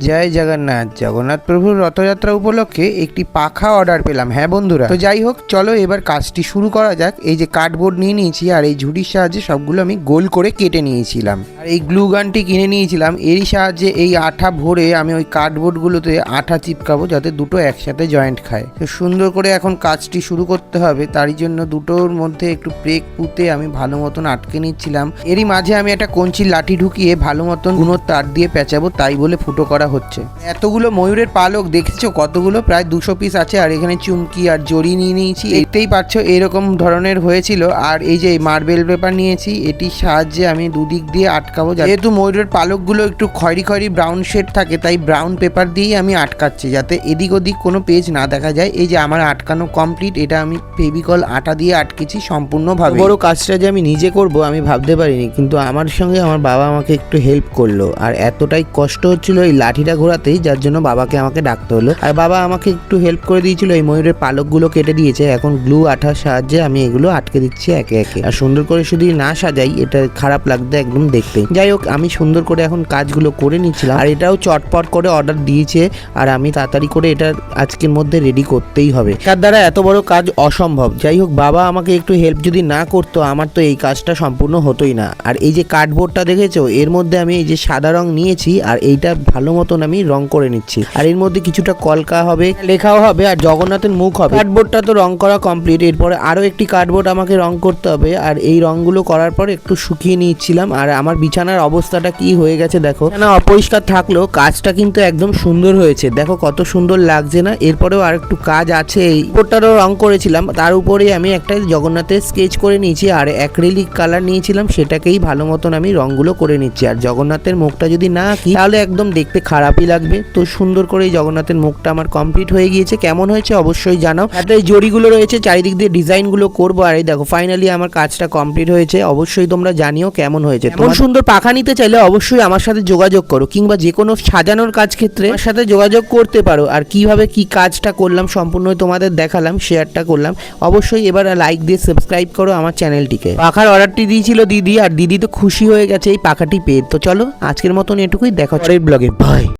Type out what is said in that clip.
জয় জগন্নাথ। জগন্নাথ প্রভুর রথযাত্রা উপলক্ষে একটি পাখা অর্ডার পেলাম। হ্যাঁ বন্ধুরা, তো যাই হোক, চলো এবার কাজটি শুরু করা যাক। এই যে কার্ডবোর্ড নিয়ে নিয়েছি আর এই ঝুড়ির সাহায্যে সবগুলো আমি গোল করে কেটে নিয়েছিলাম। আর এই গ্লু গানটি কিনে নিয়েছিলাম, এরই সাহায্যে এই আঠা ভরে আমি ওই কার্ডবোর্ডগুলোতে আঠা চিপকাবো যাতে দুটো একসাথে জয়েন্ট খায়। তো সুন্দর করে এখন কাজটি শুরু করতে হবে, তারই জন্য দুটোর মধ্যে একটু ব্রেক পুঁতে আমি ভালো মতন আটকে নিচ্ছিলাম। এরই মাঝে আমি একটা কঞ্চির লাঠি ঢুকিয়ে ভালো মতন গুনোর তার দিয়ে পেঁচাবো, তাই বলে ফুটো করা হচ্ছে। এতগুলো ময়ূরের পালক দেখেছো কতগুলো, প্রায় 200 পিস আছে। আর এখানে চুমকি আর জড়ি নিয়ে নিয়েছি, দেখতেই পাচ্ছ এরকম ধরনের হয়েছিল। আর এই যে মার্বেল পেপার নিয়েছি, এটির সাহায্যে আমি দুদিক দিয়ে আটকাবো। যেহেতু ময়ূরের পালকগুলো একটু খয়েরি খয়েরি ব্রাউন শেড থাকে, তাই ব্রাউন পেপার দিয়েই আমি আটকাচ্ছি যাতে এদিক ওদিক কোনো পেজ না দেখা যায়। এই যে আমার আটকানো কমপ্লিট, এটা আমি ফেভিকল আটা দিয়ে আটকেছি সম্পূর্ণভাবে। বড় কাজটা যে আমি নিজে করব আমি ভাবতে পারিনি, কিন্তু আমার সঙ্গে আমার বাবা আমাকে একটু হেল্প করলো। আর এতটাই কষ্ট হচ্ছিল এই লাঠিটা ঘোরাতেই, যার জন্য বাবাকে আমাকে ডাকতে হলো। আর বাবা আমাকে একটু হেল্প করে দিয়েছিল, এই ময়ূরের পালকগুলো কেটে দিয়েছে। এখন গ্লু আঠার সাহায্যে আমি এগুলো আটকে দিচ্ছি একে একে। আর সুন্দর করে শুধু না সাজাই, এটা খারাপ লাগবে একদম দেখতে। যাই হোক, আমি সুন্দর করে এখন কাজগুলো করে নিচ্ছিলাম। আর এটাও চটপট করে অর্ডার দিয়েছে, আর আমি তাড়াতাড়ি করে এটা আজকের মধ্যে রেডি করতেই হবে। তার দ্বারা এত বড় কাজ অসম্ভব। যাই হোক, বাবা আমাকে একটু হেল্প যদি না করতো, আমার তো এই কাজটা সম্পূর্ণ হতোই না। আর এই যে কার্ডবোর্ডটা দেখেছো, এর মধ্যে আমি এই যে সাদা রং নিয়েছি, আর এইটা ভালো মতন আমি রং করে নিচ্ছি। আর এর মধ্যে কিছুটা কলকা হবে, লেখাও হবে, আর জগন্নাথের মুখ হবে। কার্ডবোর্ডটা তো রং করা কমপ্লিট, এরপরে আরো একটি কার্ডবোর্ড আমাকে রং করতে হবে। আর এই রংগুলো করার পর একটু শুকিয়ে নিচ্ছিলাম। আর আমার বিছানার অবস্থাটা কি হয়ে গেছে দেখো, না অপরিষ্কার থাকলেও কাজটা কিন্তু একদম সুন্দর হয়েছে। দেখো কত সুন্দর লাগছে না। এরপরেও আর একটু কাজ আছে, এই বোর্ডটারও রং করেছিলাম, তার উপরে আমি একটা জগন্নাথের স্কেচ করে নিয়েছি। আর অ্যাক্রিলিক কালার নিয়েছিলাম, সেটাকেই ভালো মতন আমি রংগুলো করে নিচ্ছি। আর জগন্নাথের মুখটা যদি না আঁকি তাহলে একদম দেখতে খারাপই লাগবে। তো সুন্দর করে এই জগন্নাথের মুখটা আমার কমপ্লিট হয়ে গিয়েছে। কেমন হয়েছে অবশ্যই জানাও। হাতে এই জড়িগুলো রয়েছে, চারিদিক দিয়ে ডিজাইনগুলো করবো। আর এই দেখো ফাইনালি আমার কাজটা কমপ্লিট হয়েছে। অবশ্যই তোমরা জানিও কেমন হয়েছে। তোমার সুন্দর পাখা নিতে চাইলে অবশ্যই আমার সাথে যোগাযোগ করো, কিংবা যে কোনো সাজানোর কাজ ক্ষেত্রে আমার সাথে যোগাযোগ করতে পারো। আর কিভাবে কি কাজটা করলাম সম্পূর্ণ তোমাদের দেখালাম, শেয়ারটা করলাম। অবশ্যই এবার লাইক দিয়ে সাবস্ক্রাইব করো আমার চ্যানেলটিকে। পাখার অর্ডারটি দিয়েছিল দিদি, আর দিদি তো খুশি হয়ে গেছে এই পাখাটি পেয়ে। তো চলো আজকের মতন এটুকুই, দেখা পরের ব্লগে, বাই।